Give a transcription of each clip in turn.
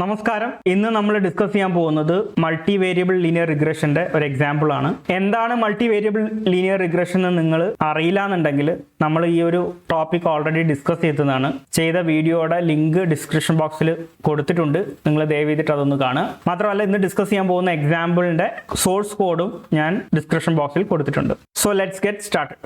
നമസ്കാരം. ഇന്ന് നമ്മൾ ഡിസ്കസ് ചെയ്യാൻ പോകുന്നത് മൾട്ടി വേരിയബിൾ ലീനിയർ റിഗ്രഷന്റെ ഒരു എക്സാമ്പിൾ ആണ്. എന്താണ് മൾട്ടി വേരിയബിൾ ലീനിയർ റിഗ്രഷൻ എന്ന് നിങ്ങൾ അറിയില്ല എന്നുണ്ടെങ്കിൽ നമ്മൾ ഈ ഒരു ടോപ്പിക് ഓൾറെഡി ഡിസ്കസ് ചെയ്തതാണ്. ചെയ്ത വീഡിയോയുടെ ലിങ്ക് ഡിസ്ക്രിപ്ഷൻ ബോക്സിൽ കൊടുത്തിട്ടുണ്ട്. നിങ്ങൾ ദയവ് ചെയ്തിട്ട് അതൊന്ന് കാണുക. മാത്രമല്ല ഇന്ന് ഡിസ്കസ് ചെയ്യാൻ പോകുന്ന എക്സാമ്പിളിന്റെ സോഴ്സ് കോഡും ഞാൻ ഡിസ്ക്രിപ്ഷൻ ബോക്സിൽ കൊടുത്തിട്ടുണ്ട്. So let's get started.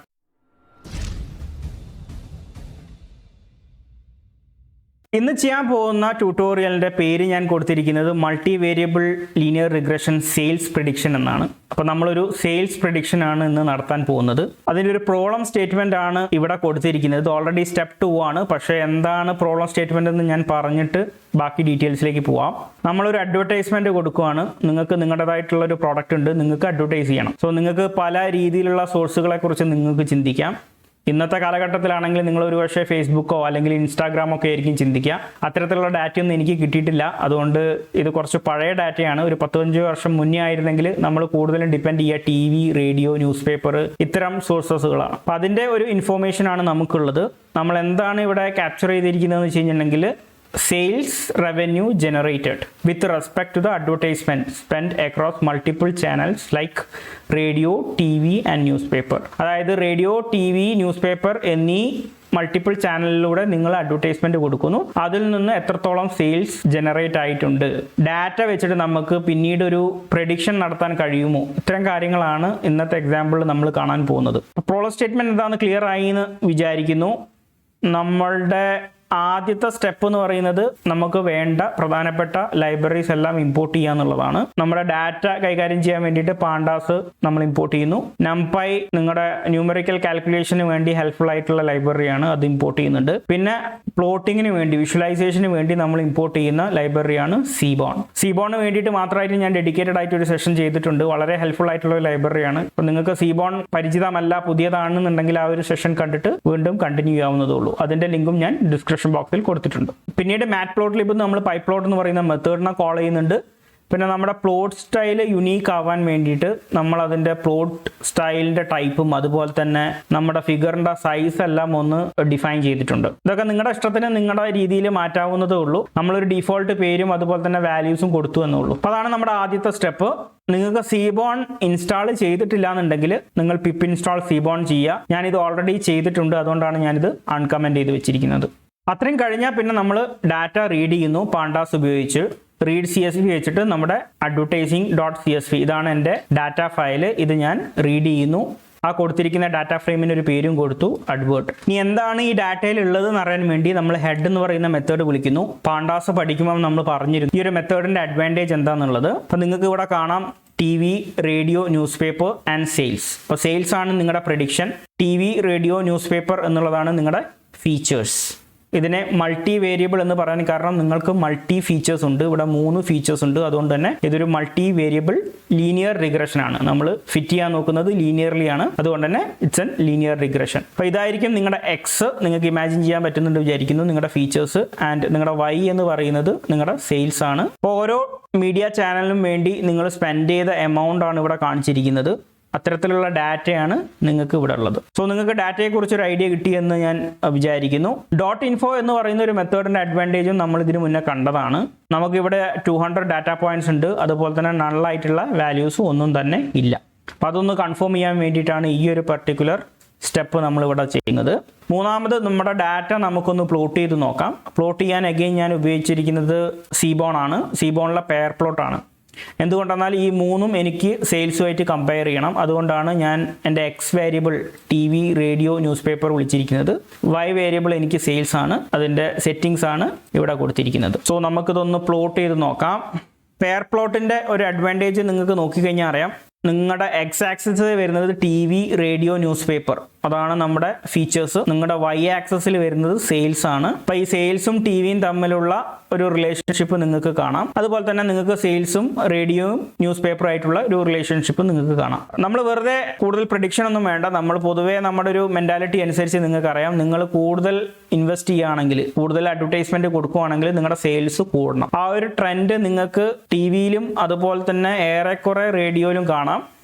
ഇന്ന് ചെയ്യാൻ പോകുന്ന ട്യൂട്ടോറിയലിൻ്റെ പേര് ഞാൻ കൊടുത്തിരിക്കുന്നത് multi variable linear regression sales prediction എന്നാണ്. അപ്പോൾ നമ്മളൊരു സെയിൽസ് പ്രെഡിക്ഷൻ ആണ് ഇന്ന് നടത്താൻ പോകുന്നത്. അതിൻ്റെ ഒരു പ്രോബ്ലം സ്റ്റേറ്റ്മെൻ്റ് ആണ് ഇവിടെ കൊടുത്തിരിക്കുന്നത്. ഇത് ഓൾറെഡി സ്റ്റെപ്പ് 2 ആണ്. പക്ഷേ എന്താണ് പ്രോബ്ലം സ്റ്റേറ്റ്മെൻ്റ് എന്ന് ഞാൻ പറഞ്ഞിട്ട് ബാക്കി ഡീറ്റെയിൽസിലേക്ക് പോവാം. നമ്മളൊരു അഡ്വർടൈസ്മെൻറ്റ് കൊടുക്കുകയാണ്. നിങ്ങൾക്ക് നിങ്ങളുടേതായിട്ടുള്ളൊരു പ്രോഡക്റ്റ് ഉണ്ട്, നിങ്ങൾക്ക് അഡ്വർടൈസ് ചെയ്യണം. സോ നിങ്ങൾക്ക് പല രീതിയിലുള്ള സോഴ്സുകളെ കുറിച്ച് നിങ്ങൾക്ക് ചിന്തിക്കാം. ഇന്നത്തെ കാലഘട്ടത്തിലാണെങ്കിൽ നിങ്ങൾ ഒരു പക്ഷേ ഫേസ്ബുക്കോ അല്ലെങ്കിൽ ഇൻസ്റ്റാഗ്രാമോ ഒക്കെ ആയിരിക്കും ചിന്തിക്കുക. അത്തരത്തിലുള്ള ഡാറ്റയൊന്നും എനിക്ക് കിട്ടിയിട്ടില്ല. അതുകൊണ്ട് ഇത് കുറച്ച് പഴയ ഡാറ്റയാണ്. ഒരു 15 വർഷം മുന്നേ ആയിരുന്നെങ്കിൽ നമ്മൾ കൂടുതലും ഡിപ്പെൻഡ് ചെയ്യുക TV, റേഡിയോ, ന്യൂസ് പേപ്പർ ഇത്തരം സോഴ്സസുകളാണ്. അപ്പോൾ അതിൻ്റെ ഒരു ഇൻഫോർമേഷനാണ് നമുക്കുള്ളത്. നമ്മൾ എന്താണ് ഇവിടെ ക്യാപ്ചർ ചെയ്തിരിക്കുന്നതെന്ന് വെച്ച് കഴിഞ്ഞിട്ടുണ്ടെങ്കിൽ sales revenue generated with respect to the advertisement spent across multiple channels like radio, TV and newspaper. അതായത് റേഡിയോ, TV, ന്യൂസ് പേപ്പർ എന്നീ മൾട്ടിപ്പിൾ ചാനലിലൂടെ നിങ്ങൾ അഡ്വർടൈസ്മെന്റ് കൊടുക്കുന്നു. അതിൽ നിന്ന് എത്രത്തോളം സെയിൽസ് ജനറേറ്റ് ആയിട്ടുണ്ട്, ഡാറ്റ വെച്ചിട്ട് നമുക്ക് പിന്നീട് ഒരു പ്രെഡിക്ഷൻ നടത്താൻ കഴിയുമോ, ഇത്തരം കാര്യങ്ങളാണ് ഇന്നത്തെ എക്സാമ്പിൾ നമ്മൾ കാണാൻ പോകുന്നത്. പ്രോബ്ലം സ്റ്റേറ്റ്മെന്റ് എന്താണെന്ന് ക്ലിയർ ആയി എന്ന് വിചാരിക്കുന്നു. നമ്മളുടെ ആദ്യത്തെ സ്റ്റെപ്പ് എന്ന് പറയുന്നത് നമുക്ക് വേണ്ട പ്രധാനപ്പെട്ട ലൈബ്രറീസ് എല്ലാം ഇമ്പോർട്ട് ചെയ്യുക എന്നുള്ളതാണ്. നമ്മുടെ ഡാറ്റ കൈകാര്യം ചെയ്യാൻ വേണ്ടിയിട്ട് പാണ്ടാസ് നമ്മൾ ഇമ്പോർട്ട് ചെയ്യുന്നു. numpy നിങ്ങളുടെ ന്യൂമറിക്കൽ കാൽക്കുലേഷന് വേണ്ടി ഹെൽപ്ഫുൾ ആയിട്ടുള്ള ലൈബ്രറിയാണ്, അത് ഇമ്പോർട്ട് ചെയ്യുന്നുണ്ട്. പിന്നെ പ്ലോട്ടിങ്ങിന് വേണ്ടി വിഷ്വലൈസേഷന് വേണ്ടി നമ്മൾ ഇമ്പോർട്ട് ചെയ്യുന്ന ലൈബ്രറിയാണ് സീബോണിന് വേണ്ടിയിട്ട് മാത്രമായിട്ട് ഞാൻ ഡെഡിക്കേറ്റഡ് ആയിട്ട് ഒരു സെഷൻ ചെയ്തിട്ടുണ്ട്. വളരെ ഹെൽപ്ഫുൾ ആയിട്ടുള്ള ഒരു ലൈബ്രറിയാണ്. അപ്പോൾ നിങ്ങൾക്ക് സീബോൺ പരിചിതമല്ല, പുതിയതാണെന്നുണ്ടെങ്കിൽ ആ ഒരു സെഷൻ കണ്ടിട്ട് വീണ്ടും കണ്ടിന്യൂ ചെയ്യാവുന്നതേ ഉള്ളൂ. അതിന്റെ ലിങ്കും ഞാൻ ഡിസ്ക്രിപ്ഷൻ ബോക്സിൽ കൊടുത്തിട്ടുണ്ട്. പിന്നീട് മാറ്റ്പ്ലോട്ട്ലിബ് നമ്മൾ പൈപ്ലോട്ട് എന്ന് പറയുന്ന മെത്തേഡിനെ കോൾ ചെയ്യുന്നുണ്ട്. പിന്നെ നമ്മുടെ പ്ലോട്ട് സ്റ്റൈൽ യുണീക്ക് ആവാൻ വേണ്ടിയിട്ട് നമ്മൾ അതിൻ്റെ പ്ലോട്ട് സ്റ്റൈലിൻ്റെ ടൈപ്പും അതുപോലെ തന്നെ നമ്മുടെ ഫിഗറിൻ്റെ സൈസ് എല്ലാം ഒന്ന് ഡിഫൈൻ ചെയ്തിട്ടുണ്ട്. ഇതൊക്കെ നിങ്ങളുടെ ഇഷ്ടത്തിന് നിങ്ങളുടെ രീതിയിൽ മാറ്റാവുന്നതേ ഉള്ളൂ. നമ്മളൊരു ഡിഫോൾട്ട് പേരും അതുപോലെ തന്നെ വാല്യൂസും കൊടുത്തു എന്നുള്ളൂ. അപ്പോൾ അതാണ് നമ്മുടെ ആദ്യത്തെ സ്റ്റെപ്പ്. നിങ്ങൾക്ക് സീബോൺ ഇൻസ്റ്റാൾ ചെയ്തിട്ടില്ല എന്നുണ്ടെങ്കിൽ നിങ്ങൾ പിപ്പ് ഇൻസ്റ്റാൾ സീബോൺ ചെയ്യുക. ഞാനിത് ഓൾറെഡി ചെയ്തിട്ടുണ്ട്, അതുകൊണ്ടാണ് ഞാനിത് അൺകമൻറ്റ് ചെയ്ത് വെച്ചിരിക്കുന്നത്. അത്രയും കഴിഞ്ഞാൽ പിന്നെ നമ്മൾ ഡാറ്റ റീഡ് ചെയ്യുന്നു പാണ്ടാസ് ഉപയോഗിച്ച്. റീഡ് CSV വെച്ചിട്ട് നമ്മുടെ advertising.csv ഇതാണ് എൻ്റെ ഡാറ്റ ഫയൽ. ഇത് ഞാൻ റീഡ് ചെയ്യുന്നു. ആ കൊടുത്തിരിക്കുന്ന ഡാറ്റ ഫ്രെയിമിന് ഒരു പേരും കൊടുത്തു, അഡ്വേർട്ട്. ഇനി എന്താണ് ഈ ഡാറ്റയിൽ ഉള്ളത് എന്ന് അറിയാൻ വേണ്ടി നമ്മൾ ഹെഡ് എന്ന് പറയുന്ന മെത്തേഡ് വിളിക്കുന്നു. പാണ്ടാസ് പഠിക്കുമ്പോൾ നമ്മൾ പറഞ്ഞിരുന്നു ഈ ഒരു മെത്തേഡിന്റെ അഡ്വാൻറ്റേജ് എന്താണെന്നുള്ളത്. അപ്പോൾ നിങ്ങൾക്ക് ഇവിടെ കാണാം TV, radio, news paper and sales. അപ്പോൾ സെയിൽസ് ആണ് നിങ്ങളുടെ prediction. TV, radio, news paper എന്നുള്ളതാണ് നിങ്ങളുടെ ഫീച്ചേഴ്സ്. ഇതിനെ മൾട്ടി വേരിയബിൾ എന്ന് പറയാൻ കാരണം നിങ്ങൾക്ക് മൾട്ടി ഫീച്ചേഴ്സ് ഉണ്ട്. ഇവിടെ 3 ഫീച്ചേഴ്സ് ഉണ്ട്. അതുകൊണ്ട് തന്നെ ഇതൊരു മൾട്ടി വേരിയബിൾ ലീനിയർ റിഗ്രഷൻ ആണ്. നമ്മൾ ഫിറ്റ് ചെയ്യാൻ നോക്കുന്നത് ലീനിയർലി ആണ്. അതുകൊണ്ട് തന്നെ ഇറ്റ്സ് എൻ ലീനിയർ റിഗ്രഷൻ. അപ്പോൾ ഇതായിരിക്കും നിങ്ങളുടെ എക്സ്. നിങ്ങൾക്ക് ഇമാജിൻ ചെയ്യാൻ പറ്റുന്നുണ്ട് വിചാരിക്കുന്നു. നിങ്ങളുടെ ഫീച്ചേഴ്സ് ആൻഡ് നിങ്ങളുടെ വൈ എന്ന് പറയുന്നത് നിങ്ങളുടെ സെയിൽസ് ആണ്. അപ്പോൾ ഓരോ മീഡിയ ചാനലിനും വേണ്ടി നിങ്ങൾ സ്പെൻഡ് ചെയ്ത എമൗണ്ട് ആണ് ഇവിടെ കാണിച്ചിരിക്കുന്നത്. അത്തരത്തിലുള്ള ഡാറ്റയാണ് നിങ്ങൾക്ക് ഇവിടെ ഉള്ളത്. സോ നിങ്ങൾക്ക് ഡാറ്റയെക്കുറിച്ച് ഒരു ഐഡിയ കിട്ടിയെന്ന് ഞാൻ വിചാരിക്കുന്നു. .info എന്ന് പറയുന്ന ഒരു മെത്തേഡിൻ്റെ അഡ്വാൻറ്റേജും നമ്മൾ ഇതിനു മുന്നേ കണ്ടതാണ്. നമുക്കിവിടെ 200 ഡാറ്റ പോയിന്റ്സ് ഉണ്ട്. അതുപോലെ തന്നെ നള്ളായിട്ടുള്ള വാല്യൂസും ഒന്നും തന്നെ ഇല്ല. അപ്പോൾ അതൊന്ന് കൺഫേം ചെയ്യാൻ വേണ്ടിയിട്ടാണ് ഈ ഒരു പർട്ടിക്കുലർ സ്റ്റെപ്പ് നമ്മളിവിടെ ചെയ്യുന്നത്. മൂന്നാമത് നമ്മുടെ ഡാറ്റ നമുക്കൊന്ന് പ്ലോട്ട് ചെയ്ത് നോക്കാം. പ്ലോട്ട് ചെയ്യാൻ അഗെയിൻ ഞാൻ ഉപയോഗിച്ചിരിക്കുന്നത് സീബോൺ ആണ്. സീബോണിലെ പെയർ പ്ലോട്ടാണ്. എന്തുകൊണ്ടെന്നാൽ ഈ 3ഉം എനിക്ക് സെയിൽസുമായിട്ട് കമ്പയർ ചെയ്യണം. അതുകൊണ്ടാണ് ഞാൻ എൻ്റെ X variable TV, radio, news paper വിളിച്ചിരിക്കുന്നത്. വൈ വേരിയബിൾ എനിക്ക് സെയിൽസ് ആണ്. അതിൻ്റെ സെറ്റിങ്സ് ആണ് ഇവിടെ കൊടുത്തിരിക്കുന്നത്. സോ നമുക്കിതൊന്ന് പ്ലോട്ട് ചെയ്ത് നോക്കാം. പെയർ പ്ലോട്ടിൻ്റെ ഒരു അഡ്വാൻറ്റേജ് നിങ്ങൾക്ക് നോക്കിക്കഴിഞ്ഞാൽ അറിയാം. നിങ്ങളുടെ എക്സ് ആക്സിസ് വരുന്നത് TV, റേഡിയോ, ന്യൂസ് പേപ്പർ, അതാണ് നമ്മുടെ ഫീച്ചേഴ്സ്. നിങ്ങളുടെ വൈ ആക്സിസിൽ വരുന്നത് സെയിൽസ് ആണ്. അപ്പോൾ ഈ സെയിൽസും TVയും തമ്മിലുള്ള ഒരു റിലേഷൻഷിപ്പ് നിങ്ങൾക്ക് കാണാം. അതുപോലെ തന്നെ നിങ്ങൾക്ക് സെയിൽസും റേഡിയോയും ന്യൂസ് പേപ്പറും ആയിട്ടുള്ള ഒരു റിലേഷൻഷിപ്പ് നിങ്ങൾക്ക് കാണാം. നമ്മൾ വെറുതെ കൂടുതൽ പ്രഡിക്ഷൻ ഒന്നും വേണ്ട. നമ്മൾ പൊതുവേ നമ്മുടെ ഒരു മെന്റാലിറ്റി അനുസരിച്ച് നിങ്ങൾക്ക് അറിയാം, നിങ്ങൾ കൂടുതൽ ഇൻവെസ്റ്റ് ചെയ്യുകയാണെങ്കിൽ, കൂടുതൽ അഡ്വർടൈസ്മെന്റ് കൊടുക്കുകയാണെങ്കിൽ നിങ്ങളുടെ സെയിൽസ് കൂടണം. ആ ഒരു ട്രെൻഡ് നിങ്ങൾക്ക് TVയിലും അതുപോലെ തന്നെ ഏറെക്കുറെ റേഡിയോയിലും കാണാം.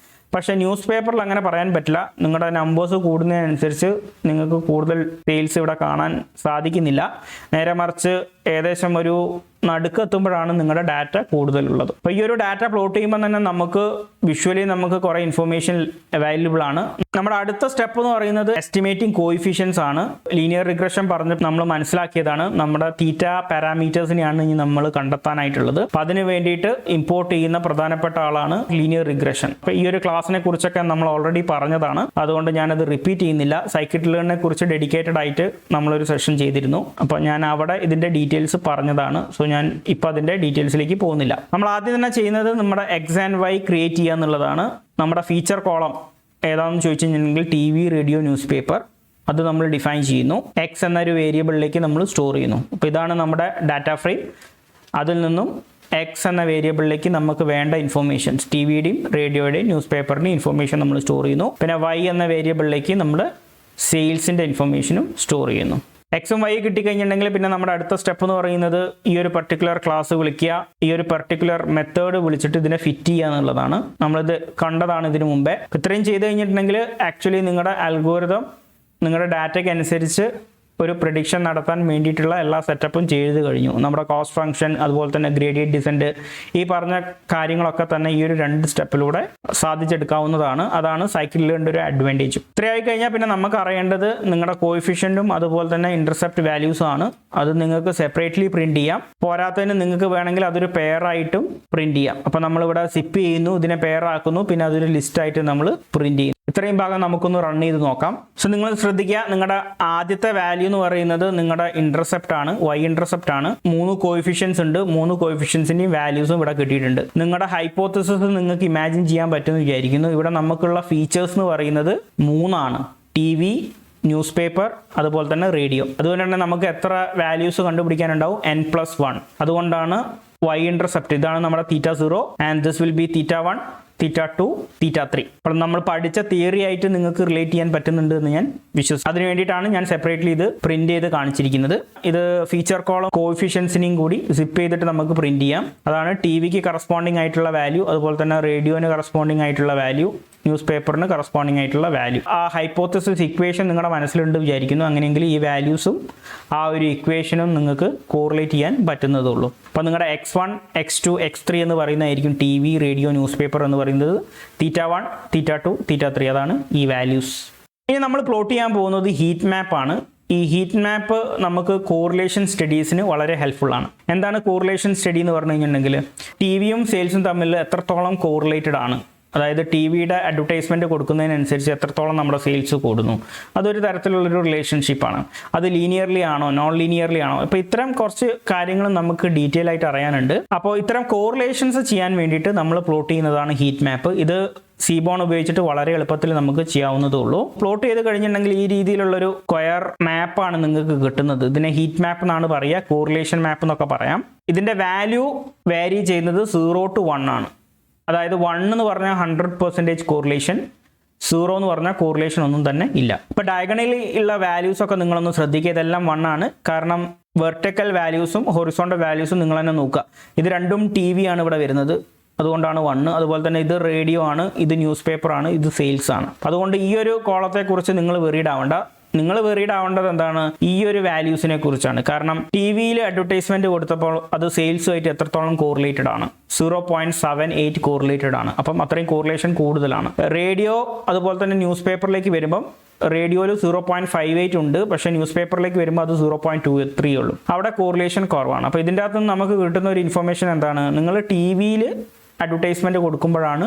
പക്ഷേ ന്യൂസ് പേപ്പറിൽ അങ്ങനെ പറയാൻ പറ്റില്ല. നിങ്ങളുടെ നമ്പേഴ്സ് കൂടുന്നതിനനുസരിച്ച് നിങ്ങൾക്ക് കൂടുതൽ സെയിൽസ് ഇവിടെ കാണാൻ സാധിക്കുന്നില്ല. നേരെ മറിച്ച് ഏകദേശം ഒരു നടുക്കെത്തുമ്പോഴാണ് നിങ്ങളുടെ ഡാറ്റ കൂടുതലുള്ളത്. അപ്പോൾ ഈ ഒരു ഡാറ്റ പ്ലോട്ട് ചെയ്യുമ്പോൾ തന്നെ നമുക്ക് വിഷ്വലി നമുക്ക് കുറേ ഇൻഫർമേഷൻ അവൈലബിൾ ആണ്. നമ്മുടെ അടുത്ത സ്റ്റെപ്പ് എന്ന് പറയുന്നത് എസ്റ്റിമേറ്റിംഗ് കോയിഫിഷ്യൻസ് ആണ്. ലീനിയർ റിഗ്രഷൻ പറഞ്ഞ് നമ്മൾ മനസ്സിലാക്കിയതാണ് നമ്മുടെ തീറ്റ പാരാമീറ്റേഴ്സിനെയാണ് ഇനി നമ്മൾ കണ്ടെത്താനായിട്ടുള്ളത്. അപ്പോൾ അതിന് വേണ്ടിയിട്ട് ഇമ്പോർട്ട് ചെയ്യുന്ന പ്രധാനപ്പെട്ട ആളാണ് ലീനിയർ റിഗ്രഷൻ. അപ്പോൾ ഈ ഒരു ക്ലാസ്സിനെ കുറിച്ചൊക്കെ നമ്മൾ ഓൾറെഡി പറഞ്ഞതാണ്, അതുകൊണ്ട് ഞാനത് റിപ്പീറ്റ് ചെയ്യുന്നില്ല. സൈക്കിട്ട് ലേണിനെ കുറിച്ച് ഡെഡിക്കേറ്റഡ് ആയിട്ട് നമ്മളൊരു സെഷൻ ചെയ്തിരുന്നു. അപ്പോൾ ഞാൻ അവിടെ ഇതിൻ്റെ ഡീറ്റെയിൽസ് പറഞ്ഞതാണ്. സോ ഞാൻ ഇപ്പോൾ അതിൻ്റെ ഡീറ്റെയിൽസിലേക്ക് പോകുന്നില്ല. നമ്മൾ ആദ്യം തന്നെ ചെയ്യുന്നത് നമ്മുടെ എക്സ് ആൻഡ് വൈ ക്രിയേറ്റ് ചെയ്യുക എന്നുള്ളതാണ്. നമ്മുടെ ഫീച്ചർ കോളം ഏതാണെന്ന് ചോദിച്ചു കഴിഞ്ഞിട്ടുണ്ടെങ്കിൽ T V, radio, newspaper, അത് നമ്മൾ ഡിഫൈൻ ചെയ്യുന്നു. എക്സ് എന്നൊരു വേരിയബിളിലേക്ക് നമ്മൾ സ്റ്റോർ ചെയ്യുന്നു. അപ്പോൾ ഇതാണ് നമ്മുടെ ഡാറ്റ ഫ്രെയിം. അതിൽ നിന്നും എക്സ് എന്ന വേരിയബിളിലേക്ക് നമുക്ക് വേണ്ട ഇൻഫർമേഷൻസ്, ടി വിയുടെയും റേഡിയോയുടെയും ന്യൂസ് പേപ്പറിൻ്റെയും ഇൻഫർമേഷൻ നമ്മൾ സ്റ്റോർ ചെയ്യുന്നു. പിന്നെ വൈ എന്ന വേരിയബിളിലേക്ക് നമ്മൾ സെയിൽസിൻ്റെ ഇൻഫർമേഷനും സ്റ്റോർ ചെയ്യുന്നു. എക്സും വൈ കിട്ടിക്കഴിഞ്ഞിട്ടുണ്ടെങ്കിൽ പിന്നെ നമ്മുടെ അടുത്ത സ്റ്റെപ്പ് എന്ന് പറയുന്നത് ഈ ഒരു പർട്ടിക്കുലർ ക്ലാസ് വിളിക്കുക, ഈ ഒരു പർട്ടിക്കുലർ മെത്തേഡ് വിളിച്ചിട്ട് ഇതിനെ ഫിറ്റ് ചെയ്യുക എന്നുള്ളതാണ്. നമ്മളിത് കണ്ടതാണ് ഇതിനു മുമ്പേ. ഇത്രയും ചെയ്ത് കഴിഞ്ഞിട്ടുണ്ടെങ്കിൽ ആക്ച്വലി നിങ്ങളുടെ അൽഗോരിതം നിങ്ങളുടെ ഡാറ്റയ്ക്ക് അനുസരിച്ച് ഒരു പ്രെഡിക്ഷൻ നടത്താൻ വേണ്ടിയിട്ടുള്ള എല്ലാ സെറ്റപ്പും ചെയ്ത് കഴിഞ്ഞു. നമ്മുടെ കോസ്റ്റ് ഫംഗ്ഷൻ, അതുപോലെ തന്നെ ഗ്രേഡിയന്റ് ഡിസെൻറ്റ്, ഈ പറഞ്ഞ കാര്യങ്ങളൊക്കെ തന്നെ ഈ ഒരു 2 സ്റ്റെപ്പിലൂടെ സാധിച്ചെടുക്കാവുന്നതാണ്. അതാണ് സൈക്കിൾ ലേണിൻ്റെ ഒരു അഡ്വാൻറ്റേജ്. ഇത്രയായി കഴിഞ്ഞാൽ പിന്നെ നമുക്ക് അറിയേണ്ടത് നിങ്ങളുടെ കോയിഫിഷ്യൻറ്റും അതുപോലെ തന്നെ ഇൻ്റർസെപ്റ്റ് വാല്യൂസും ആണ്. അത് നിങ്ങൾക്ക് സെപ്പറേറ്റ്ലി പ്രിൻറ്റ് ചെയ്യാം. പോരാത്തതിന് നിങ്ങൾക്ക് വേണമെങ്കിൽ അതൊരു പെയറായിട്ടും പ്രിൻറ്റ് ചെയ്യാം. അപ്പോൾ നമ്മളിവിടെ സിപ്പ് ചെയ്യുന്നു, ഇതിനെ പെയറാക്കുന്നു, പിന്നെ അതൊരു ലിസ്റ്റായിട്ട് നമ്മൾ പ്രിൻറ്റ് ചെയ്യുന്നു. ഇത്രയും ഭാഗം നമുക്കൊന്ന് റൺ ചെയ്ത് നോക്കാം. സോ നിങ്ങൾ ശ്രദ്ധിക്കുക, നിങ്ങളുടെ ആദ്യത്തെ വാല്യൂ എന്ന് പറയുന്നത് നിങ്ങളുടെ ഇന്റർസെപ്റ്റ് ആണ്, വൈ ഇന്റർസെപ്റ്റ് ആണ്. 3 കോയിഫിഷ്യൻസ് ഉണ്ട്. 3 കോയിഫിഷ്യൻസിൻ്റെയും വാല്യൂസും ഇവിടെ കിട്ടിയിട്ടുണ്ട്. നിങ്ങളുടെ ഹൈപ്പോത്തസിസ് നിങ്ങൾക്ക് ഇമാജിൻ ചെയ്യാൻ പറ്റുമെന്ന് വിചാരിക്കുന്നു. ഇവിടെ നമുക്കുള്ള ഫീച്ചേഴ്സ് എന്ന് പറയുന്നത് 3 ആണ്: ടി വി, ന്യൂസ് പേപ്പർ, അതുപോലെ തന്നെ റേഡിയോ. അതുകൊണ്ട് തന്നെ നമുക്ക് എത്ര വാല്യൂസ് കണ്ടുപിടിക്കാനുണ്ടാവും? n+1. അതുകൊണ്ടാണ് വൈ ഇന്റർസെപ്റ്റ്, ഇതാണ് നമ്മുടെ θ0 ആൻഡ് ദിസ് വിൽ ബി θ1, θ2, θ3. അപ്പോൾ നമ്മൾ പഠിച്ച തിയറി ആയിട്ട് നിങ്ങൾക്ക് റിലേറ്റ് ചെയ്യാൻ പറ്റുന്നുണ്ട് എന്ന് ഞാൻ വിശ്വസിക്കുന്നു. അതിന് വേണ്ടിയിട്ടാണ് ഞാൻ സെപ്പറേറ്റ്ലി ഇത് പ്രിന്റ് ചെയ്ത് കാണിച്ചിരിക്കുന്നത്. ഇത് ഫീച്ചർ കോളം കോഎഫിഷ്യൻസിനെയും കൂടി സിപ്പ് ചെയ്തിട്ട് നമുക്ക് പ്രിന്റ് ചെയ്യാം. അതാണ് ടി വിക്ക് കറസ്പോണ്ടിങ് ആയിട്ടുള്ള വാല്യൂ, അതുപോലെ തന്നെ റേഡിയോന് കറസ്പോണ്ടിങ് ആയിട്ടുള്ള വാല്യൂ, ന്യൂസ് പേപ്പറിന് കറസ്പോണ്ടിങ് ആയിട്ടുള്ള വാല്യൂ. ആ ഹൈപ്പോത്തസിസ് ഇക്വേഷൻ നിങ്ങളുടെ മനസ്സിലുണ്ട് വിചാരിക്കുന്നു. അങ്ങനെയെങ്കിൽ ഈ വാല്യൂസും ആ ഒരു ഇക്വേഷനും നിങ്ങൾക്ക് കോറിലേറ്റ് ചെയ്യാൻ പറ്റുന്നതുള്ളൂ. അപ്പോൾ നിങ്ങളുടെ x1, x2, x3 എന്ന് പറയുന്നതായിരിക്കും T V, radio, newspaper എന്ന് പറയുന്നത്. θ1, θ2, θ3 അതാണ് ഈ വാല്യൂസ്. ഇനി നമ്മൾ പ്ലോട്ട് ചെയ്യാൻ പോകുന്നത് ഹീറ്റ് മാപ്പ് ആണ്. ഈ ഹീറ്റ് മാപ്പ് നമുക്ക് കോറിലേഷൻ സ്റ്റഡീസിന് വളരെ ഹെൽപ്ഫുൾ ആണ്. എന്താണ് കോറിലേഷൻ സ്റ്റഡി എന്ന് പറഞ്ഞു കഴിഞ്ഞിട്ടുണ്ടെങ്കിൽ ടി വിയും സെയിൽസും തമ്മിൽ എത്രത്തോളം കോറിലേറ്റഡ് ആണ്, അതായത് ടി വിയുടെ അഡ്വർടൈസ്മെൻറ്റ് കൊടുക്കുന്നതിനനുസരിച്ച് എത്രത്തോളം നമ്മുടെ സെയിൽസ് കൂടുന്നു, അതൊരു തരത്തിലുള്ളൊരു റിലേഷൻഷിപ്പാണ്. അത് ലീനിയർലി ആണോ നോൺ ലീനിയർലി ആണോ, ഇപ്പോൾ ഇത്തരം കുറച്ച് കാര്യങ്ങൾ നമുക്ക് ഡീറ്റെയിൽ ആയിട്ട് അറിയാനുണ്ട്. അപ്പോൾ ഇത്തരം കോറിലേഷൻസ് ചെയ്യാൻ വേണ്ടിയിട്ട് നമ്മൾ പ്ലോട്ട് ചെയ്യുന്നതാണ് ഹീറ്റ് മാപ്പ്. ഇത് സീബോൺ ഉപയോഗിച്ചിട്ട് വളരെ എളുപ്പത്തിൽ നമുക്ക് ചെയ്യാവുന്നതേ ഉള്ളൂ. പ്ലോട്ട് ചെയ്ത് കഴിഞ്ഞിട്ടുണ്ടെങ്കിൽ ഈ രീതിയിലുള്ളൊരു സ്ക്വയർ മാപ്പാണ് നിങ്ങൾക്ക് കിട്ടുന്നത്. ഇതിനെ ഹീറ്റ് മാപ്പ് എന്നാണ് പറയുക, കോറിലേഷൻ മാപ്പ് എന്നൊക്കെ പറയാം. ഇതിൻ്റെ വാല്യൂ വാരി ചെയ്യുന്നത് 0 to 1 ആണ്. അതായത് 1 എന്ന് പറഞ്ഞാൽ 100% കോറിലേഷൻ, 0 എന്ന് പറഞ്ഞാൽ കോറിലേഷൻ ഒന്നും തന്നെ ഇല്ല. ഇപ്പോൾ ഡയഗണലി ഉള്ള വാല്യൂസ് ഒക്കെ നിങ്ങളൊന്ന് ശ്രദ്ധിക്കുക. ഇതെല്ലാം 1 ആണ്. കാരണം വെർട്ടിക്കൽ വാല്യൂസും ഹൊറിസോണ്ടൽ വാല്യൂസും നിങ്ങൾ തന്നെ നോക്കുക. ഇത് രണ്ടും ടി വി ആണ് ഇവിടെ വരുന്നത്, അതുകൊണ്ടാണ് 1. അതുപോലെ തന്നെ ഇത് റേഡിയോ ആണ്, ഇത് ന്യൂസ് പേപ്പർ ആണ്, ഇത് സെയിൽസ് ആണ്. അതുകൊണ്ട് ഈ ഒരു കോളത്തെക്കുറിച്ച് നിങ്ങൾ വെറീഡ് ആവേണ്ട. നിങ്ങൾ വെറീഡ് ആവേണ്ടത് എന്താണ്? ഈ ഒരു വാല്യൂസിനെ കുറിച്ചാണ്. കാരണം ടി വിയിൽ അഡ്വർടൈസ്മെന്റ് കൊടുത്തപ്പോൾ അത് സെയിൽസുമായിട്ട് എത്രത്തോളം കോറിലേറ്റഡ് ആണ്? 0.78 കോറിലേറ്റഡ് ആണ്. അപ്പം അത്രയും കോറിലേഷൻ കൂടുതലാണ്. റേഡിയോ അതുപോലെ തന്നെ ന്യൂസ് പേപ്പറിലേക്ക് വരുമ്പം റേഡിയോയിൽ 0.58 ഉണ്ട്, പക്ഷേ ന്യൂസ് പേപ്പറിലേക്ക് വരുമ്പോൾ അത് 0.23 ഉള്ളൂ. അവിടെ കോറിലേഷൻ കുറവാണ്. അപ്പോൾ ഇതിൻ്റെ അകത്ത് നമുക്ക് കിട്ടുന്ന ഒരു ഇൻഫർമേഷൻ എന്താണ്? നിങ്ങൾ ടി വിയിൽ അഡ്വർടൈസ്മെന്റ് കൊടുക്കുമ്പോഴാണ്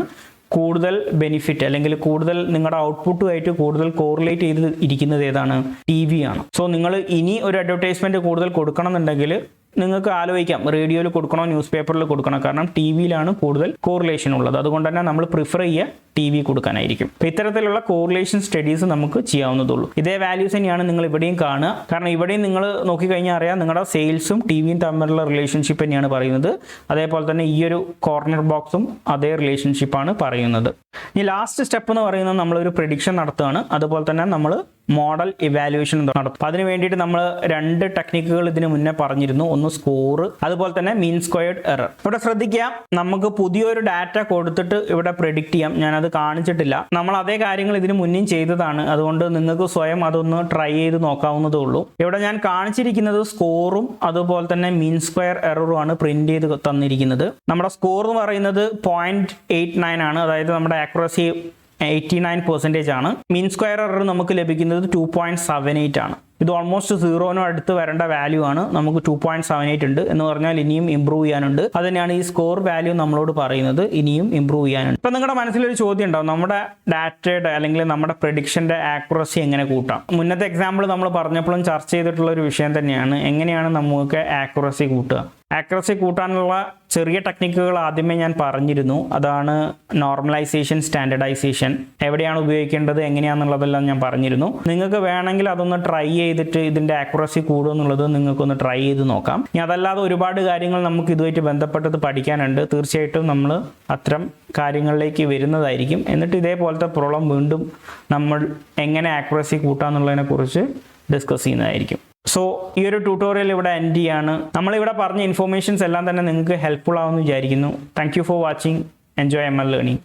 കൂടുതൽ ബെനിഫിറ്റ്, അല്ലെങ്കിൽ കൂടുതൽ നിങ്ങളുടെ ഔട്ട്പുട്ടുമായിട്ട് കൂടുതൽ കോറിലേറ്റ് ചെയ്ത് ഇരിക്കുന്നത് ഏതാണ്? ടി വി ആണ്. സോ നിങ്ങൾ ഇനി ഒരു അഡ്വർടൈസ്മെന്റ് കൂടുതൽ കൊടുക്കണം എന്നുണ്ടെങ്കിൽ നിങ്ങൾക്ക് ആലോചിക്കാം, റേഡിയോയിൽ കൊടുക്കണോ ന്യൂസ് പേപ്പറിൽ കൊടുക്കണം. കാരണം ടി വിയിലാണ് കൂടുതൽ കോറിലേഷൻ ഉള്ളത്. അതുകൊണ്ട് തന്നെ നമ്മൾ പ്രിഫർ ചെയ്യുക ടി വി കൊടുക്കാനായിരിക്കും. അപ്പോൾ ഇത്തരത്തിലുള്ള കോറിലേഷൻ സ്റ്റഡീസ് നമുക്ക് ചെയ്യാവുന്നതുള്ളൂ. ഇതേ വാല്യൂസ് തന്നെയാണ് നിങ്ങൾ ഇവിടെയും കാണുക. കാരണം ഇവിടെയും നിങ്ങൾ നോക്കിക്കഴിഞ്ഞാൽ അറിയാം, നിങ്ങളുടെ സെയിൽസും ടി വിയും തമ്മിലുള്ള റിലേഷൻഷിപ്പ് തന്നെയാണ് പറയുന്നത്. അതേപോലെ തന്നെ ഈ ഒരു കോർണർ ബോക്സും അതേ റിലേഷൻഷിപ്പാണ് പറയുന്നത്. ഇനി ലാസ്റ്റ് സ്റ്റെപ്പ് എന്ന് പറയുന്നത് നമ്മളൊരു പ്രെഡിക്ഷൻ നടത്തുകയാണ്. അതുപോലെ തന്നെ നമ്മൾ മോഡൽ ഇവാലുവേഷൻ നടത്തും. അതിന് വേണ്ടിയിട്ട് നമ്മൾ 2 ടെക്നിക്കുകൾ ഇതിന് മുന്നേ പറഞ്ഞിരുന്നു. ഒന്ന് സ്കോർ, അതുപോലെ തന്നെ മീൻ സ്ക്വയർഡ് എറർ. ഇവിടെ ശ്രദ്ധിക്കുക, നമുക്ക് പുതിയൊരു ഡാറ്റ കൊടുത്തിട്ട് ഇവിടെ പ്രെഡിക്റ്റ് ചെയ്യാം. ഞാനത് കാണിച്ചിട്ടില്ല. നമ്മൾ അതേ കാര്യങ്ങൾ ഇതിന് മുന്നേ ചെയ്തതാണ്. അതുകൊണ്ട് നിങ്ങൾക്ക് സ്വയം അതൊന്ന് ട്രൈ ചെയ്ത് നോക്കാവുന്നതേ ഉള്ളൂ. ഇവിടെ ഞാൻ കാണിച്ചിരിക്കുന്നത് സ്കോറും അതുപോലെ തന്നെ മീൻ സ്ക്വയർ എററും ആണ് പ്രിന്റ് ചെയ്ത് തന്നിരിക്കുന്നത്. നമ്മുടെ സ്കോർ എന്ന് പറയുന്നത് 0.89 ആണ്, അതായത് നമ്മുടെ ആക്യുറസി 89% ആണ്. മീൻ സ്ക്വയർ എറർ നമുക്ക് ലഭിക്കുന്നത് 2.78 ആണ്. ഇത് ഓൾമോസ്റ്റ് 0 അടുത്ത് വരേണ്ട വാല്യൂ ആണ്. നമുക്ക് 2.78 ഉണ്ട് എന്ന് പറഞ്ഞാൽ ഇനിയും ഇംപ്രൂവ് ചെയ്യാനുണ്ട്. അത് തന്നെയാണ് ഈ സ്കോർ വാല്യൂ നമ്മളോട് പറയുന്നത്, ഇനിയും ഇംപ്രൂവ് ചെയ്യാനുണ്ട്. ഇപ്പം നിങ്ങളുടെ മനസ്സിലൊരു ചോദ്യം ഉണ്ടാവും, നമ്മുടെ ഡാറ്റയുടെ അല്ലെങ്കിൽ നമ്മുടെ പ്രഡിക്ഷന്റെ ആക്യുറസി എങ്ങനെ കൂട്ടാം? മുന്നത്തെ എക്സാമ്പിൾ നമ്മൾ പറഞ്ഞപ്പോഴും ചർച്ച ചെയ്തിട്ടുള്ള ഒരു വിഷയം തന്നെയാണ്, എങ്ങനെയാണ് നമുക്ക് ആക്യുറസി കൂട്ടുക. ആക്യുറസി കൂട്ടാനുള്ള ചെറിയ ടെക്നിക്കുകൾ ആദ്യമേ ഞാൻ പറഞ്ഞിരുന്നു. അതാണ് നോർമലൈസേഷൻ, സ്റ്റാൻഡർഡൈസേഷൻ, എവിടെയാണ് ഉപയോഗിക്കേണ്ടത്, എങ്ങനെയാണെന്നുള്ളതെല്ലാം ഞാൻ പറഞ്ഞിരുന്നു. നിങ്ങൾക്ക് വേണമെങ്കിൽ അതൊന്ന് ട്രൈ ചെയ്തിട്ട് ഇതിൻ്റെ ആക്യുറസി കൂടുമെന്നുള്ളത് നിങ്ങൾക്കൊന്ന് ട്രൈ ചെയ്ത് നോക്കാം. ഇനി അതല്ലാതെ ഒരുപാട് കാര്യങ്ങൾ നമുക്ക് ഇതുമായിട്ട് ബന്ധപ്പെട്ടത് പഠിക്കാനുണ്ട്. തീർച്ചയായിട്ടും നമ്മൾ അത്തരം കാര്യങ്ങളിലേക്ക് വരുന്നതായിരിക്കും. എന്നിട്ട് ഇതേപോലത്തെ പ്രോബ്ലം വീണ്ടും നമ്മൾ എങ്ങനെ ആക്യുറസി കൂട്ടാമെന്നുള്ളതിനെ കുറിച്ച് ഡിസ്കസ് ചെയ്യുന്നതായിരിക്കും. സോ ഈ ഒരു ട്യൂട്ടോറിയൽ ഇവിടെ എൻഡ് ചെയ്യാണ്. നമ്മളിവിടെ പറഞ്ഞ ഇൻഫോർമേഷൻസ് എല്ലാം തന്നെ നിങ്ങൾക്ക് ഹെൽപ്ഫുൾ ആവുമെന്ന് വിചാരിക്കുന്നു. Thank you for watching. Enjoy ML learning.